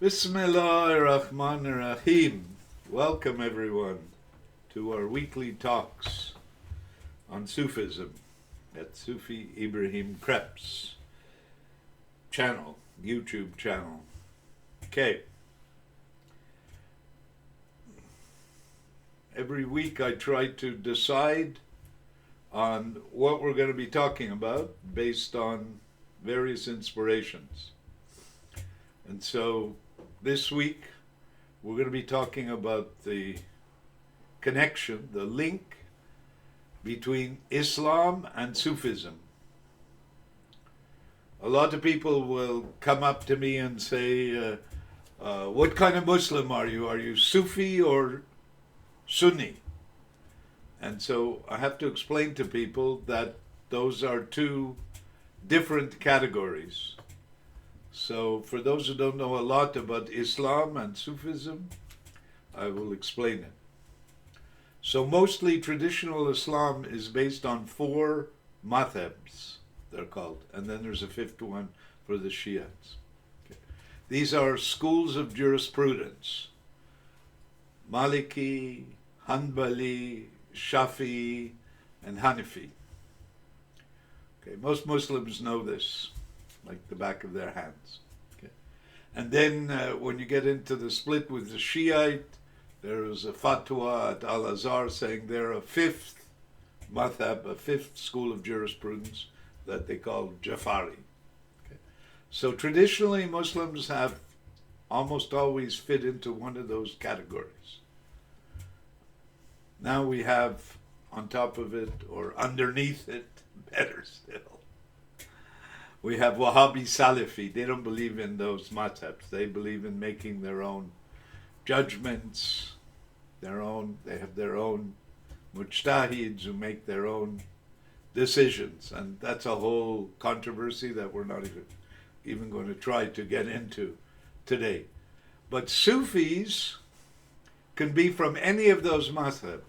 Bismillahirrahmanirrahim. Welcome everyone to our weekly talks on Sufism at Sufi Ibrahim Krebs channel, YouTube channel. Okay. Every week I try to decide on what we're going to be talking about based on various inspirations. And so this week we're going to be talking about the connection, the link between Islam and Sufism. A lot of people will come up to me and say, what kind of Muslim are you? Are you Sufi or Sunni? And so I have to explain to people that those are two different categories. So for those who don't know a lot about Islam and Sufism, I will explain it. So mostly traditional Islam is based on four madhabs, they're called, and then there's a fifth one for the Shiites. Okay. These are schools of jurisprudence: Maliki, Hanbali, Shafi'i, and Hanafi. Okay, most Muslims know this like the back of their hands. Okay. And then when you get into the split with the Shiite, there is a fatwa at Al-Azhar saying they're a fifth madhab, a fifth school of jurisprudence that they call Jafari. Okay. So traditionally Muslims have almost always fit into one of those categories. Now we have on top of it, or underneath it, better still, we have Wahhabi Salafi. They don't believe in those madhabs. They believe in making their own judgments, they have their own mujtahids who make their own decisions. And that's a whole controversy that we're not even going to try to get into today. But Sufis can be from any of those madhabs,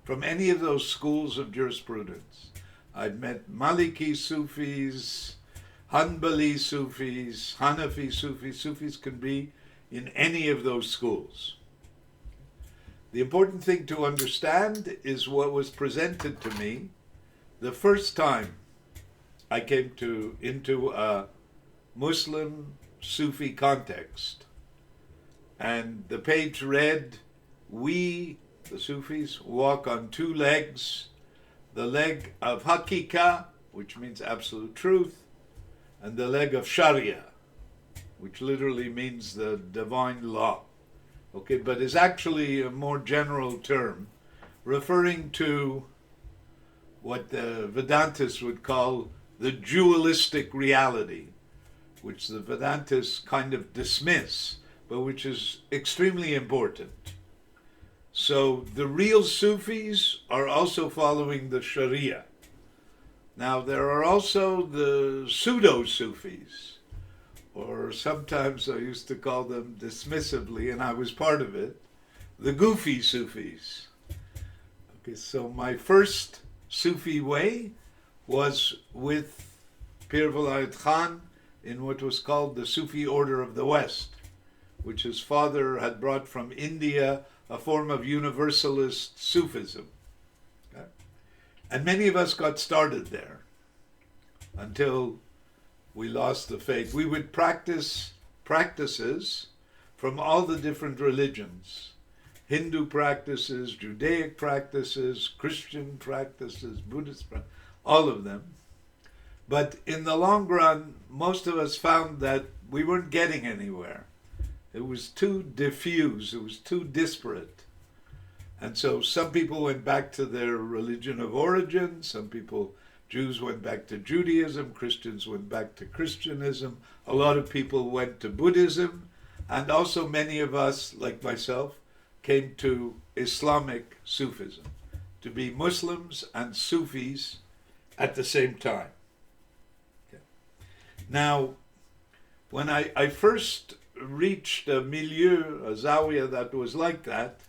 from any of those schools of jurisprudence. I've met Maliki Sufis, Hanbali Sufis, Hanafi Sufis. Sufis can be in any of those schools. The important thing to understand is what was presented to me the first time I came into a Muslim Sufi context. And the page read, "We, the Sufis, walk on two legs, the leg of Hakika, which means absolute truth, and the leg of Sharia, which literally means the divine law." Okay, but is actually a more general term referring to what the Vedantists would call the dualistic reality, which the Vedantists kind of dismiss, but which is extremely important. So the real Sufis are also following the Sharia. Now there are also the pseudo-Sufis, or sometimes I used to call them dismissively, and I was part of it, the goofy Sufis. Okay, so my first Sufi way was with Pir Vilayat Khan in what was called the Sufi Order of the West, which his father had brought from India, a form of universalist Sufism. Okay? And many of us got started there until we lost the faith. We would practice practices from all the different religions: Hindu practices, Judaic practices, Christian practices, Buddhist practices, all of them. But in the long run, most of us found that we weren't getting anywhere. It was too diffuse, it was too disparate. And so some people went back to their religion of origin, Jews went back to Judaism, Christians went back to Christianism, a lot of people went to Buddhism, and also many of us, like myself, came to Islamic Sufism, to be Muslims and Sufis at the same time. Okay. Now, when I first reached a milieu, a zawiya that was like that,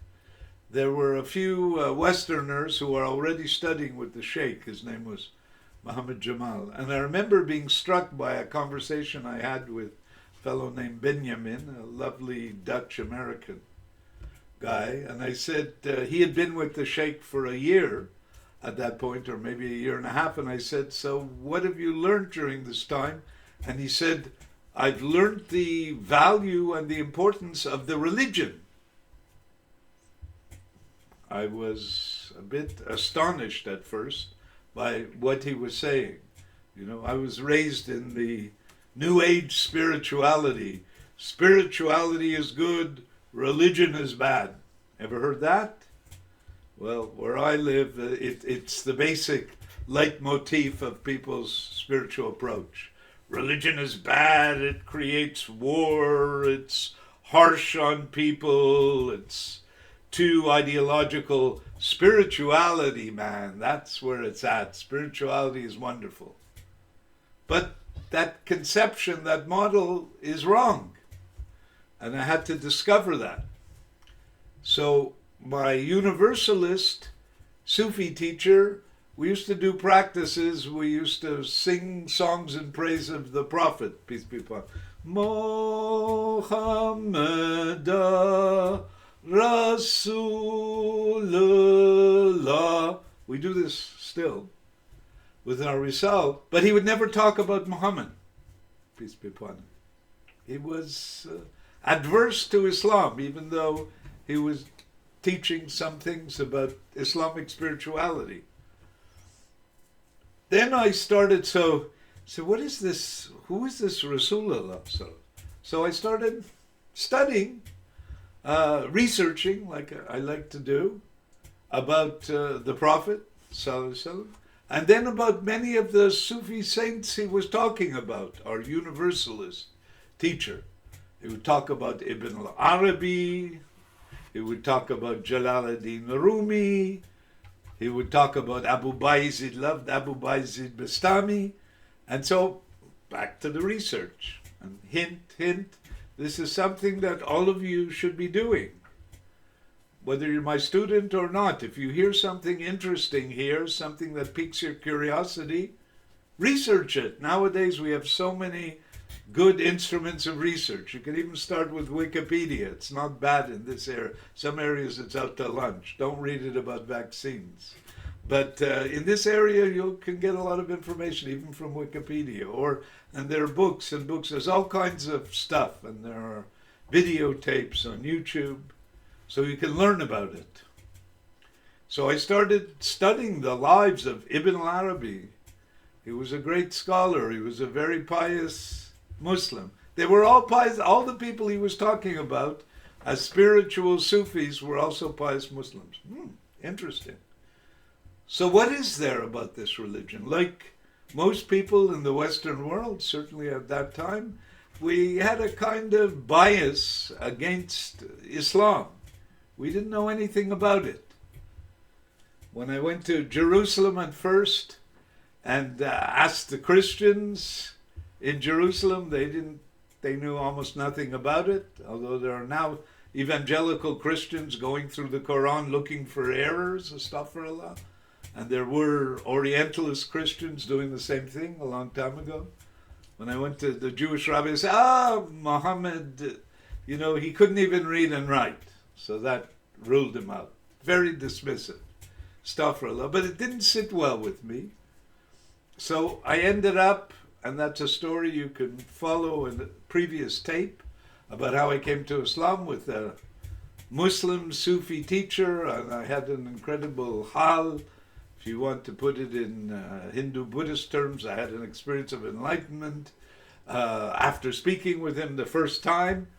there were a few Westerners who were already studying with the Sheikh. His name was Muhammad Jamal. And I remember being struck by a conversation I had with fellow named Benjamin, a lovely Dutch-American guy. And I said, he had been with the Sheikh for a year at that point, or maybe a year and a half. And I said, so what have you learned during this time? And he said, I've learned the value and the importance of the religion. I was a bit astonished at first by what he was saying. You know, I was raised in the New Age spirituality. Spirituality is good, religion is bad. Ever heard that? Well, where I live, it's the basic leitmotif of people's spiritual approach. Religion is bad, it creates war, it's harsh on people, it's too ideological. Spirituality, man, that's where it's at. Spirituality is wonderful. But that conception, that model is wrong. And I had to discover that. So my universalist Sufi teacher, we used to do practices. We used to sing songs in praise of the Prophet, peace be upon him. Muhammad Rasulullah. We do this still with our Risal, but he would never talk about Muhammad, peace be upon him. He was adverse to Islam, even though he was teaching some things about Islamic spirituality. Then I started, so what is this? Who is this Rasulullah? So I started studying, researching, like I like to do, about the Prophet, and then about many of the Sufi saints he was talking about, our universalist teacher. He would talk about Ibn al-Arabi, he would talk about Jalaluddin Rumi, he would talk about Abu Bayezid, loved Abu Bayezid Bastami. And so back to the research. And hint, this is something that all of you should be doing. Whether you're my student or not, if you hear something interesting here, something that piques your curiosity, research it. Nowadays we have so many good instruments of research. You can even start with Wikipedia. It's not bad in this area. Some areas it's out to lunch. Don't read it about vaccines. But in this area you can get a lot of information even from Wikipedia. And there are books and books. There's all kinds of stuff. And there are videotapes on YouTube. So you can learn about it. So I started studying the lives of Ibn al-Arabi. He was a great scholar. He was a very pious Muslim. They were all pious. All the people he was talking about as spiritual Sufis were also pious Muslims. Interesting. So what is there about this religion? Like most people in the Western world, certainly at that time, we had a kind of bias against Islam. We didn't know anything about it. When I went to Jerusalem at first and asked the Christians in Jerusalem, they knew almost nothing about it, although there are now evangelical Christians going through the Quran looking for errors, astaghfirullah. And there were Orientalist Christians doing the same thing a long time ago. When I went to the Jewish rabbi, they said, Muhammad, he couldn't even read and write. So that ruled him out. Very dismissive. Astaghfirullah. But it didn't sit well with me. So I ended up, and that's a story you can follow in the previous tape about how I came to Islam with a Muslim Sufi teacher, and I had an incredible hal. If you want to put it in Hindu-Buddhist terms, I had an experience of enlightenment after speaking with him the first time.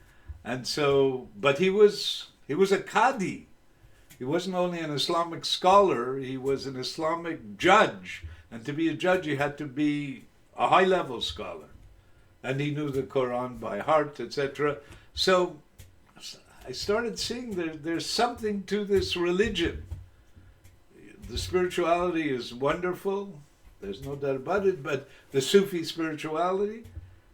And so, but he was a Qadi. He wasn't only an Islamic scholar, he was an Islamic judge. And to be a judge, you had to be a high-level scholar. And he knew the Quran by heart, etc. So I started seeing there's something to this religion. The spirituality is wonderful. There's no doubt about it. But the Sufi spirituality,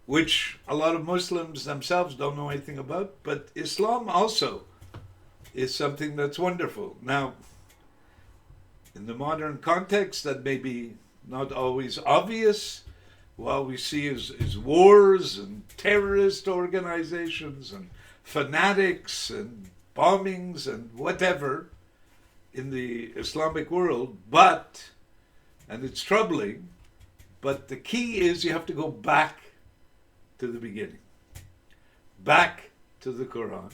which a lot of Muslims themselves don't know anything about, but Islam also is something that's wonderful. Now, in the modern context, that may be not always obvious. what we see is wars and terrorist organizations and fanatics and bombings and whatever in the Islamic world, but, and it's troubling, but the key is you have to go back to the beginning, back to the Quran,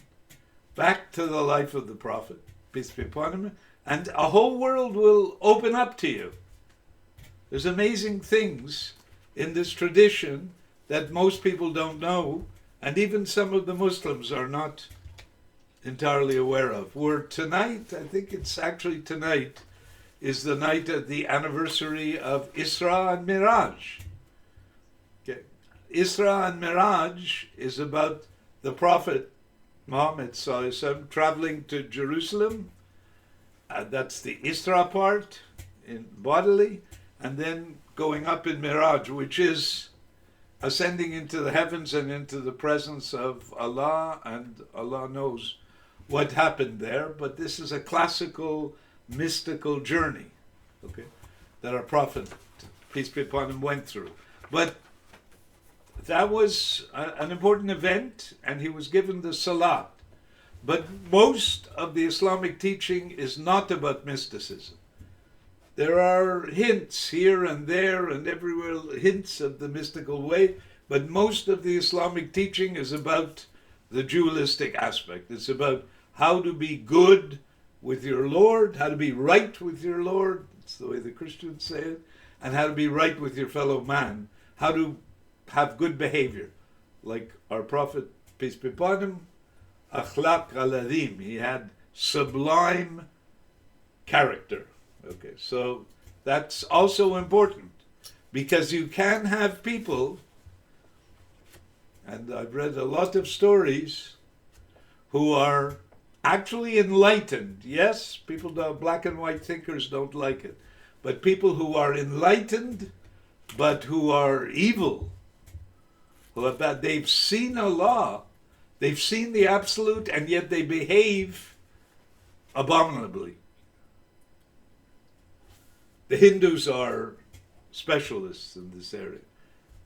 back to the life of the Prophet, peace be upon him, and a whole world will open up to you. There's amazing things in this tradition that most people don't know, and even some of the Muslims are not entirely aware of. Where tonight, I think it's actually tonight, is the night of the anniversary of Isra and Miraj. Okay. Isra and Miraj is about the Prophet Muhammad ﷺ traveling to Jerusalem. That's the Isra part, in bodily, and then going up in Miraj, which is ascending into the heavens and into the presence of Allah, and Allah knows what happened there. But this is a classical mystical journey, okay, that our Prophet, peace be upon him, went through. But that was an important event, and he was given the Salat. But most of the Islamic teaching is not about mysticism. There are hints here and there and everywhere, hints of the mystical way, but most of the Islamic teaching is about the dualistic aspect. It's about how to be good with your Lord, how to be right with your Lord, it's the way the Christians say it, and how to be right with your fellow man, how to have good behavior. Like our Prophet, peace be upon him, akhlaq al-adhim, he had sublime character. Okay, so that's also important, because you can have people, and I've read a lot of stories, who are actually enlightened. Yes, people don't, black and white thinkers don't like it, but people who are enlightened, but who are evil, who are bad, they've seen Allah, they've seen the absolute, and yet they behave abominably. The Hindus are specialists in this area.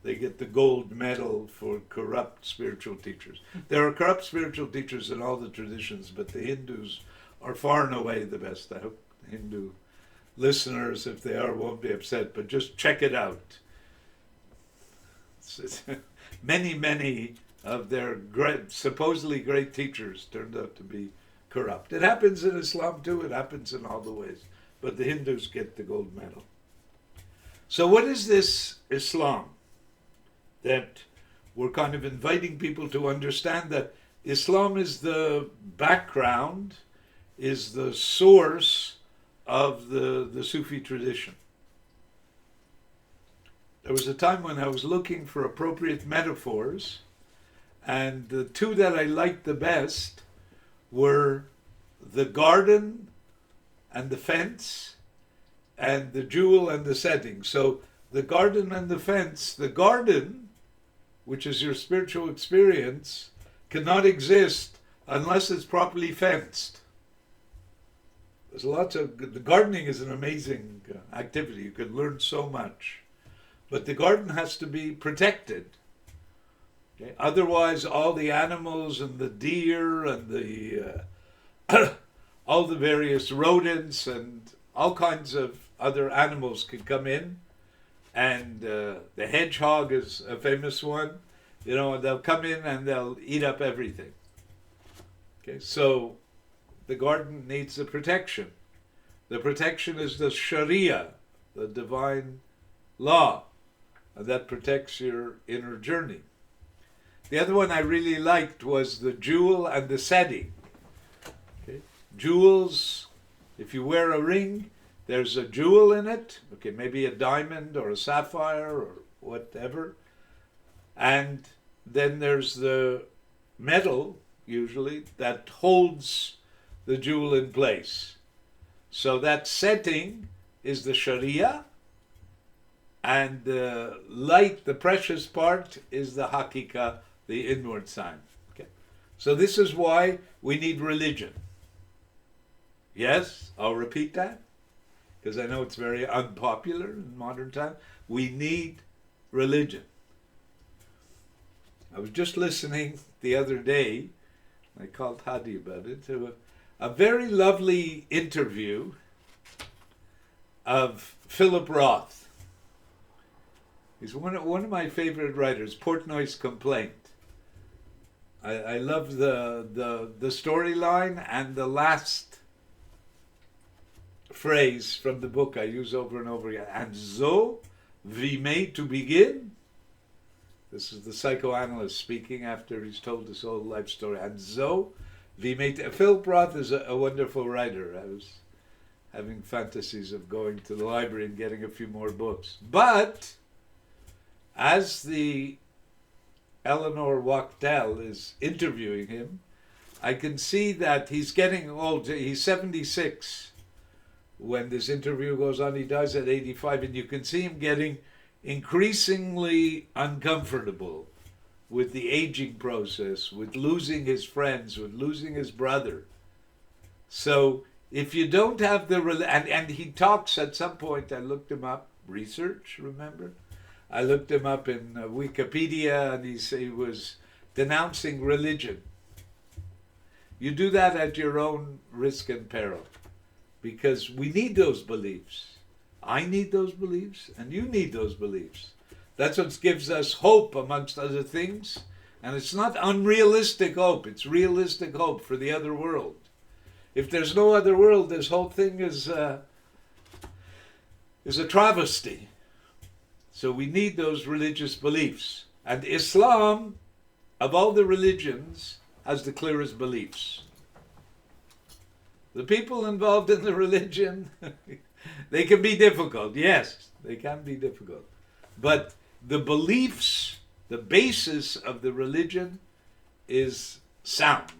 They get the gold medal for corrupt spiritual teachers. There are corrupt spiritual teachers in all the traditions, but the Hindus are far and away the best. I hope Hindu listeners, if they are, won't be upset, but just check it out. Many of their supposedly great teachers turned out to be corrupt. It happens in Islam too, it happens in all the ways. But the Hindus get the gold medal. So what is this Islam? That we're kind of inviting people to understand that Islam is the background, is the source of the Sufi tradition. There was a time when I was looking for appropriate metaphors, and the two that I liked the best were the garden and the fence, and the jewel and the setting. So the garden and the fence, the garden, which is your spiritual experience, cannot exist unless it's properly fenced. There's lots of, the gardening is an amazing activity. You can learn so much. But the garden has to be protected. Okay? Otherwise, all the animals and the deer and the all the various rodents and all kinds of other animals can come in. And the hedgehog is a famous one. You know, they'll come in and they'll eat up everything. Okay, so the garden needs the protection. The protection is the Sharia, the divine law, and that protects your inner journey. The other one I really liked was the jewel and the setting. Okay? Jewels, if you wear a ring, there's a jewel in it, okay, maybe a diamond or a sapphire or whatever. And then there's the metal, usually, that holds the jewel in place. So that setting is the Sharia, and the light, the precious part, is the Hakika, the inward sign. Okay? So this is why we need religion. Yes, I'll repeat that, because I know it's very unpopular in modern times. We need religion. I was just listening the other day, I called Hadi about it, to a very lovely interview of Philip Roth. He's one of my favorite writers, Portnoy's Complaint. I love the storyline, and the last phrase from the book I use over and over again. And so, we made to begin. This is the psychoanalyst speaking after he's told his whole life story. And so, we made. Philip Roth is a wonderful writer. I was having fantasies of going to the library and getting a few more books. But as the Eleanor Wachtell is interviewing him, I can see that he's getting old. He's 76 when this interview goes on. He dies at 85, and you can see him getting increasingly uncomfortable with the aging process, with losing his friends, with losing his brother. So if you don't have and he talks at some point, I looked him up, research, remember? I looked him up in Wikipedia, and he was denouncing religion. You do that at your own risk and peril, because we need those beliefs. I need those beliefs, and you need those beliefs. That's what gives us hope, amongst other things. And it's not unrealistic hope, it's realistic hope for the other world. If there's no other world, this whole thing is a travesty. So we need those religious beliefs. And Islam, of all the religions, has the clearest beliefs. The people involved in the religion, they can be difficult. Yes, they can be difficult. But the beliefs, the basis of the religion is sound.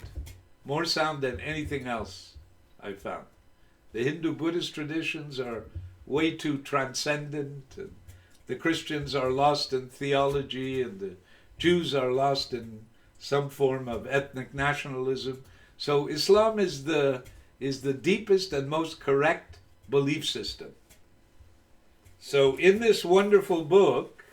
More sound than anything else I've found. The Hindu-Buddhist traditions are way too transcendent, and the Christians are lost in theology, and the Jews are lost in some form of ethnic nationalism. So Islam is the deepest and most correct belief system. So in this wonderful book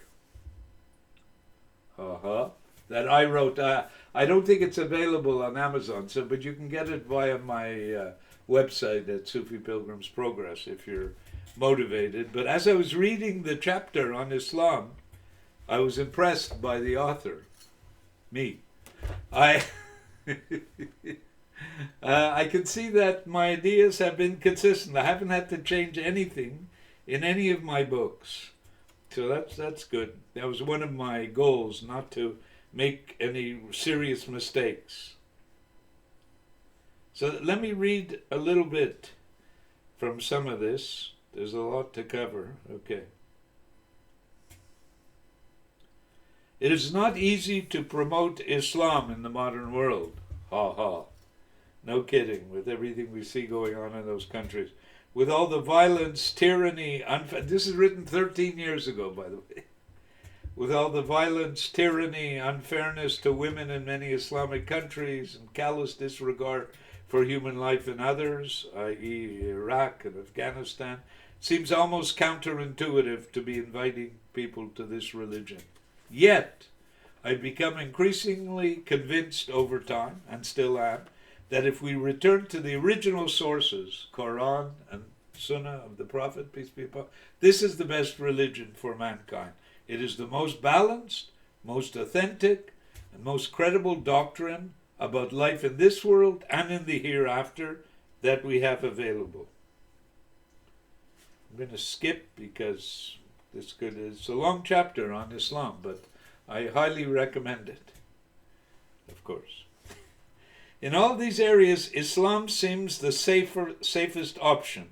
that I wrote, I don't think it's available on Amazon, but you can get it via my website at Sufi Pilgrim's Progress if you're motivated. But as I was reading the chapter on Islam, I was impressed by the author, me. I can see that my ideas have been consistent. I haven't had to change anything in any of my books. So that's good. That was one of my goals, not to make any serious mistakes. So let me read a little bit from some of this. There's a lot to cover. Okay. It is not easy to promote Islam in the modern world. Ha ha. No kidding, with everything we see going on in those countries. With all the violence, tyranny, this is written 13 years ago, by the way. With all the violence, tyranny, unfairness to women in many Islamic countries, and callous disregard for human life in others, i.e. Iraq and Afghanistan, it seems almost counterintuitive to be inviting people to this religion. Yet, I've become increasingly convinced over time, and still am, that if we return to the original sources, Quran and Sunnah of the Prophet, peace be upon him, this is the best religion for mankind. It is the most balanced, most authentic, and most credible doctrine about life in this world and in the hereafter that we have available. I'm going to skip because it's a long chapter on Islam, but I highly recommend it, of course. In all these areas, Islam seems the safest option.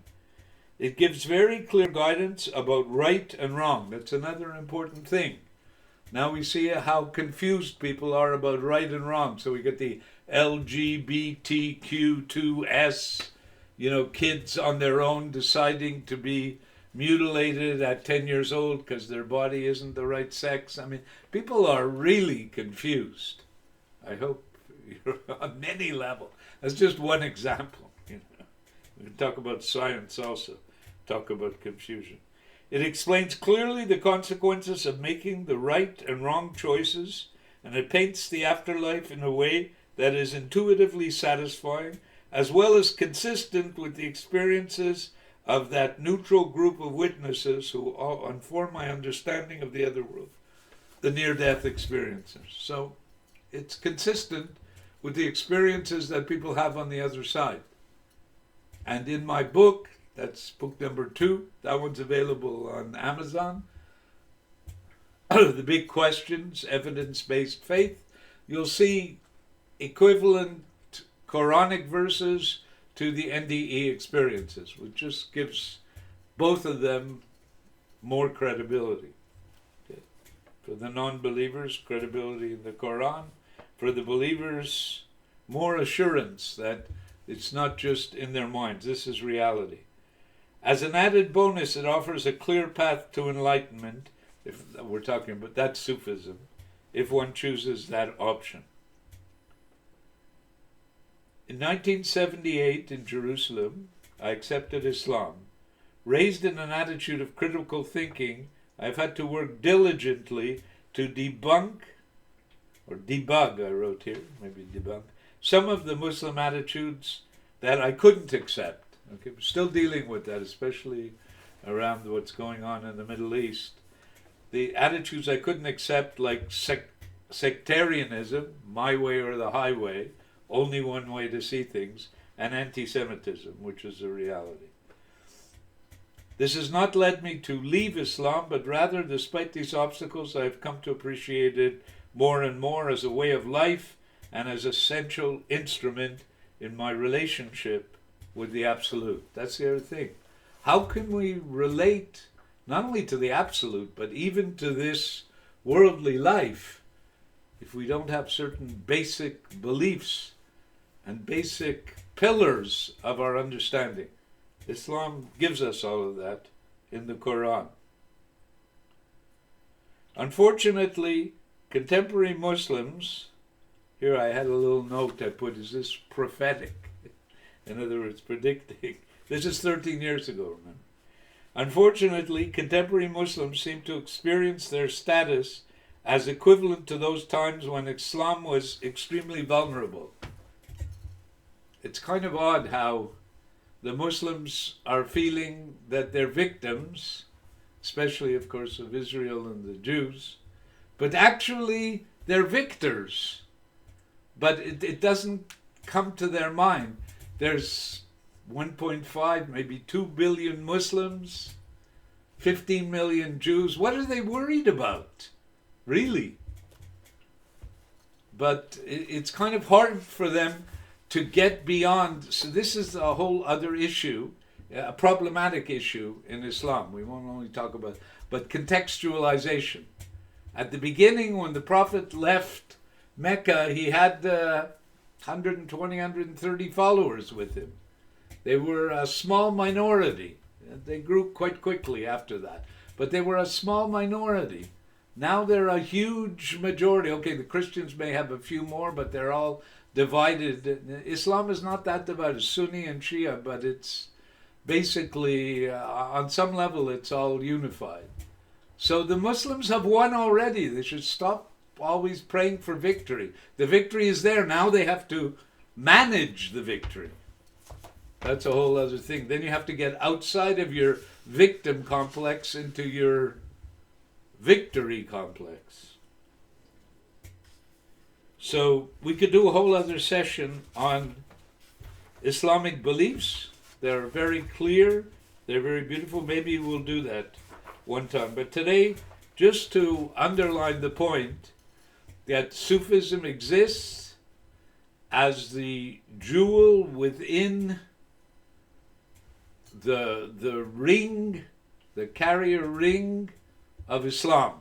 It gives very clear guidance about right and wrong. That's another important thing. Now we see how confused people are about right and wrong. So we get the LGBTQ2S, kids on their own deciding to be mutilated at 10 years old because their body isn't the right sex. I mean, people are really confused. I hope you're on many levels. That's just one example. We can talk about science also, talk about confusion. It explains clearly the consequences of making the right and wrong choices, and it paints the afterlife in a way that is intuitively satisfying, as well as consistent with the experiences of that neutral group of witnesses who inform my understanding of the other world, the near-death experiencers. So it's consistent with the experiences that people have on the other side. And in my book, that's book number 2, that one's available on Amazon, The Big Questions, Evidence-Based Faith, you'll see equivalent Quranic verses to the NDE experiences, which just gives both of them more credibility. Okay. For the non-believers, credibility in the Quran. For the believers, more assurance that it's not just in their minds, this is reality. As an added bonus, it offers a clear path to enlightenment, if we're talking about that's Sufism, if one chooses that option. In 1978 in Jerusalem, I accepted Islam. Raised in an attitude of critical thinking, I've had to work diligently to debunk, or debug I wrote here, maybe debunk, some of the Muslim attitudes that I couldn't accept. Okay, we're still dealing with that, especially around what's going on in the Middle East. The attitudes I couldn't accept, like sectarianism, my way or the highway, only one way to see things, and anti-Semitism, which is a reality. This has not led me to leave Islam, but rather, despite these obstacles, I have come to appreciate it more and more as a way of life and as an essential instrument in my relationship with the Absolute. That's the other thing. How can we relate not only to the Absolute, but even to this worldly life if we don't have certain basic beliefs and basic pillars of our understanding? Islam gives us all of that in the Quran. Unfortunately, contemporary Muslims, here I had a little note I put, is this prophetic? In other words, predicting. This is 13 years ago, remember? Unfortunately, contemporary Muslims seem to experience their status as equivalent to those times when Islam was extremely vulnerable. It's kind of odd how the Muslims are feeling that they're victims, especially, of course, of Israel and the Jews, but actually they're victors. But it doesn't come to their mind. There's 1.5, maybe 2 billion Muslims, 15 million Jews. What are they worried about, really? But it's kind of hard for them to get beyond. So this is a whole other issue, a problematic issue in Islam. We won't only talk about, but contextualization. At the beginning, when the Prophet left Mecca, he had 120, 130 followers with him. They were a small minority. They grew quite quickly after that. But they were a small minority. Now they're a huge majority. Okay, the Christians may have a few more, but they're all divided. Islam is not that divided, Sunni and Shia, but it's basically, on some level, it's all unified. So the Muslims have won already. They should stop always praying for victory. The victory is there. Now they have to manage the victory. That's a whole other thing. Then you have to get outside of your victim complex into your victory complex. So we could do a whole other session on Islamic beliefs. They're very clear. They're very beautiful. Maybe we'll do that one time. But today, just to underline the point that Sufism exists as the jewel within the ring, the carrier ring of Islam.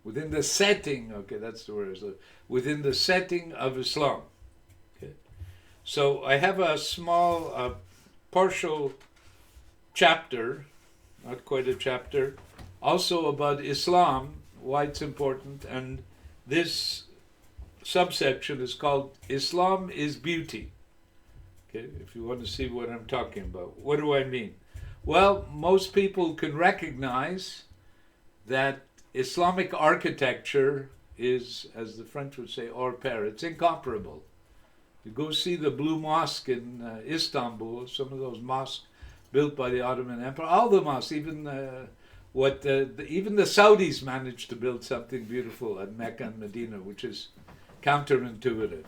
Within the setting, okay, that's the word, within the setting of Islam. Okay. So I have a small, partial chapter, not quite a chapter, also about Islam, why it's important, and this subsection is called Islam is Beauty. Okay, if you want to see what I'm talking about. What do I mean? Well, most people can recognize that Islamic architecture is, as the French would say, hors pair. It's incomparable. You go see the Blue Mosque in Istanbul, some of those mosques built by the Ottoman Empire, all the mosques, even even the Saudis managed to build something beautiful at Mecca and Medina, which is counterintuitive.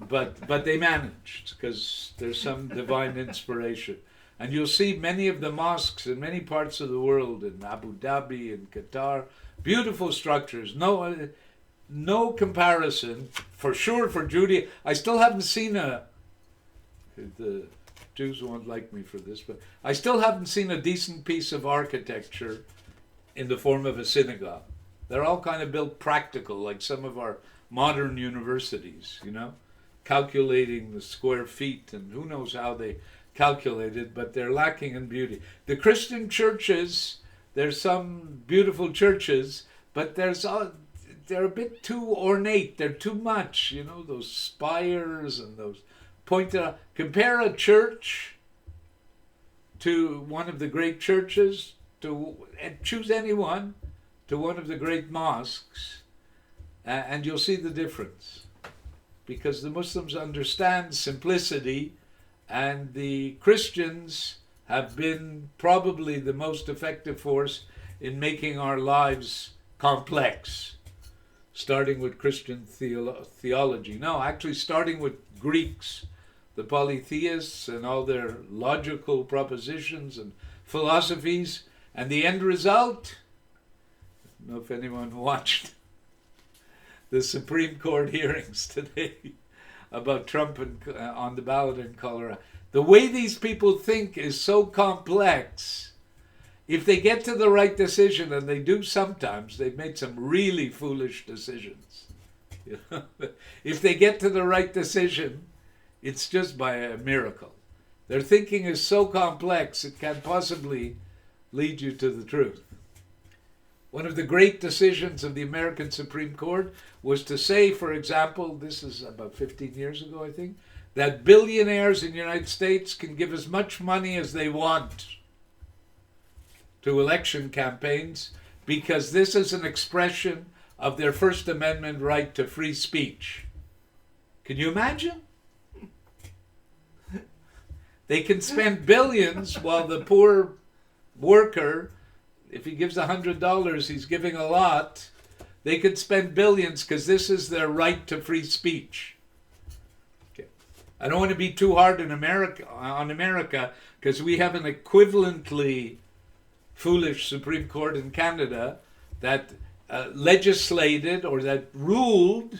But they managed because there's some divine inspiration. And you'll see many of the mosques in many parts of the world, in Abu Dhabi, in Qatar, beautiful structures. No comparison, for sure, for Judaism. I still haven't seen the Jews won't like me for this, but I still haven't seen a decent piece of architecture in the form of a synagogue. They're all kind of built practical, like some of our modern universities, calculating the square feet, and who knows how they calculate it, but they're lacking in beauty. The Christian churches, there's some beautiful churches, but they're a bit too ornate. They're too much, those spires and those pointed. Compare a church to one of the great churches, choose any one, to one of the great mosques, and you'll see the difference. Because the Muslims understand simplicity, and the Christians have been probably the most effective force in making our lives complex, starting with Christian theology. No, actually starting with Greeks, the polytheists and all their logical propositions and philosophies, and the end result, I don't know if anyone watched the Supreme Court hearings today about Trump on the ballot in Colorado. The way these people think is so complex. If they get to the right decision, and they do sometimes, they've made some really foolish decisions. If they get to the right decision, it's just by a miracle. Their thinking is so complex, it can't possibly lead you to the truth. One of the great decisions of the American Supreme Court was to say, for example, this is about 15 years ago, I think, that billionaires in the United States can give as much money as they want to election campaigns because this is an expression of their First Amendment right to free speech. Can you imagine? They can spend billions while the poor worker, if he gives $100, he's giving a lot. They could spend billions because this is their right to free speech. Okay. I don't want to be too hard on America because we have an equivalently foolish Supreme Court in Canada that legislated or that ruled,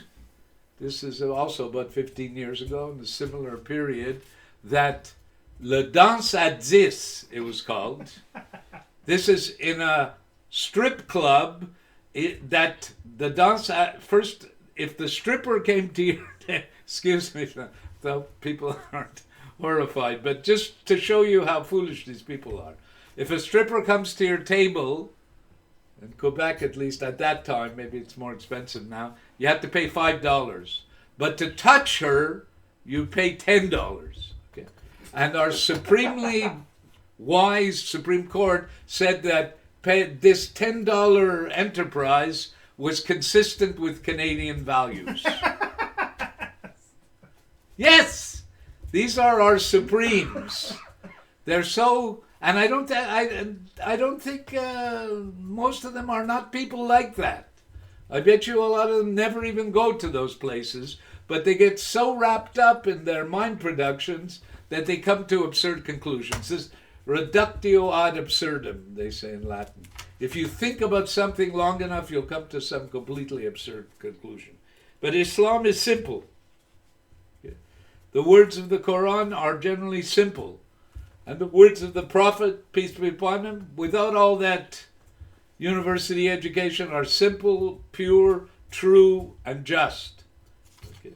this is also about 15 years ago in a similar period, that Le Danse à 10, it was called. This is in a strip club that the dance first, if the stripper came to your, excuse me, though people aren't horrified, but just to show you how foolish these people are. If a stripper comes to your table, in Quebec at least at that time, maybe it's more expensive now, you have to pay $5. But to touch her, you pay $10. Okay? And our supremely wise Supreme Court said that this $10 enterprise was consistent with Canadian values. Yes, these are our supremes. They're so, and I don't think most of them are not people like that. I bet you a lot of them never even go to those places, but they get so wrapped up in their mind productions that they come to absurd conclusions. This reductio ad absurdum, they say in Latin. If you think about something long enough, you'll come to some completely absurd conclusion. But Islam is simple. The words of the Quran are generally simple. And the words of the Prophet, peace be upon him, without all that university education, are simple, pure, true, and just. Okay.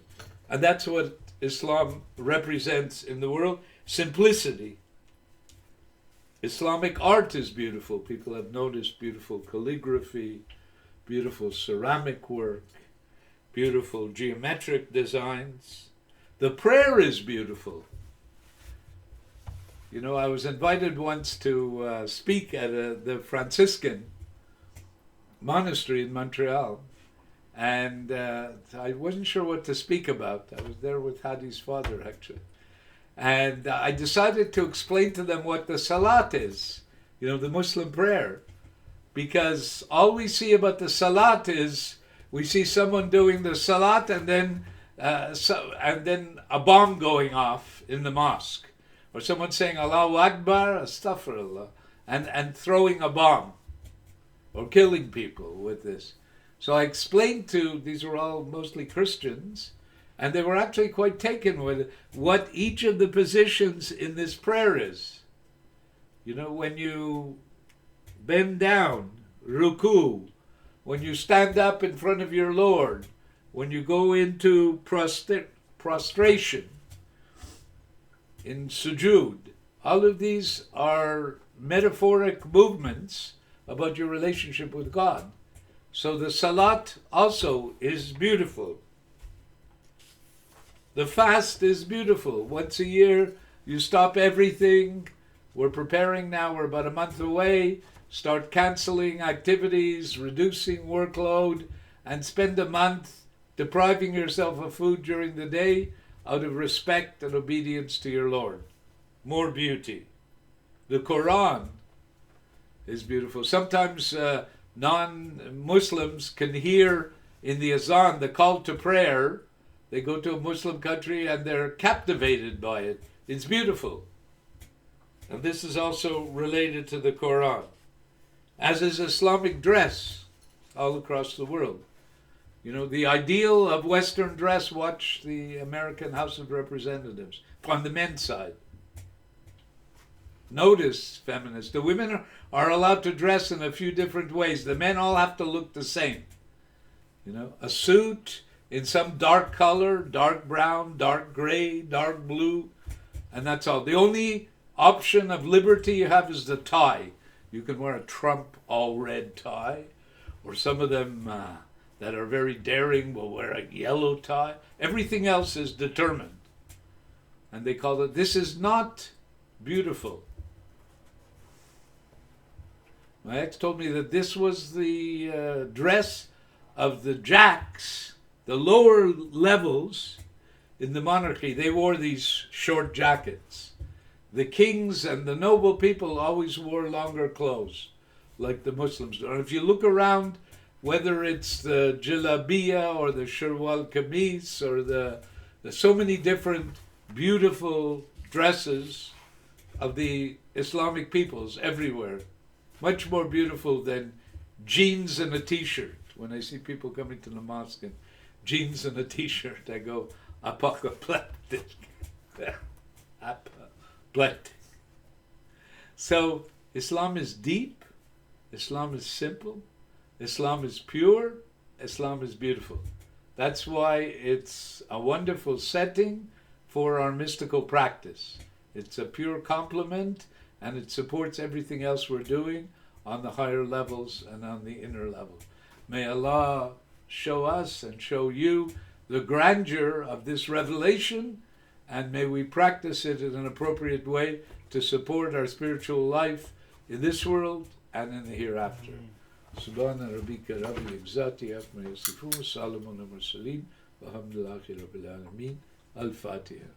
And that's what Islam represents in the world. Simplicity. Islamic art is beautiful. People have noticed beautiful calligraphy, beautiful ceramic work, beautiful geometric designs. The prayer is beautiful. You know, I was invited once to speak at the Franciscan monastery in Montreal, and I wasn't sure what to speak about. I was there with Hadi's father, actually. And I decided to explain to them what the Salat is, you know, the Muslim prayer. Because all we see about the Salat is we see someone doing the Salat and then a bomb going off in the mosque. Or someone saying Allahu Akbar, Astaghfirullah, and throwing a bomb. Or killing people with this. So I explained these were all mostly Christians, and they were actually quite taken with what each of the positions in this prayer is. You know, when you bend down, ruku, when you stand up in front of your Lord, when you go into prostration, in sujood, all of these are metaphoric movements about your relationship with God. So the Salat also is beautiful. The fast is beautiful. Once a year, you stop everything. We're preparing now, we're about a month away. Start canceling activities, reducing workload, and spend a month depriving yourself of food during the day out of respect and obedience to your Lord. More beauty. The Quran is beautiful. Sometimes non-Muslims can hear in the azan the call to prayer. They go to a Muslim country and they're captivated by it. It's beautiful. And this is also related to the Quran, as is Islamic dress all across the world. You know, the ideal of Western dress, watch the American House of Representatives, on the men's side. Notice, feminists, the women are allowed to dress in a few different ways. The men all have to look the same. You know, a suit in some dark color, dark brown, dark gray, dark blue, and that's all. The only option of liberty you have is the tie. You can wear a Trump all-red tie, or some of them that are very daring will wear a yellow tie. Everything else is determined. And they call it, this is not beautiful. My ex told me that this was the dress of the jacks, the lower levels in the monarchy. They wore these short jackets. The kings and the noble people always wore longer clothes, like the Muslims do. And if you look around, whether it's the jalabiya or the sharwal kameez or the so many different beautiful dresses of the Islamic peoples everywhere, much more beautiful than jeans and a t-shirt. When I see people coming to the mosque in jeans and a t-shirt, I go, apocryptic. So Islam is deep, Islam is simple, Islam is pure, Islam is beautiful. That's why it's a wonderful setting for our mystical practice. It's a pure complement, and it supports everything else we're doing on the higher levels and on the inner level. May Allah show us and show you the grandeur of this revelation, and may we practice it in an appropriate way to support our spiritual life in this world and in the hereafter. Subhana rabbika rabbil izzati amma yasifun, salamun ala mursalin, walhamdulillahi rabbil alamin. Al-Fatiha.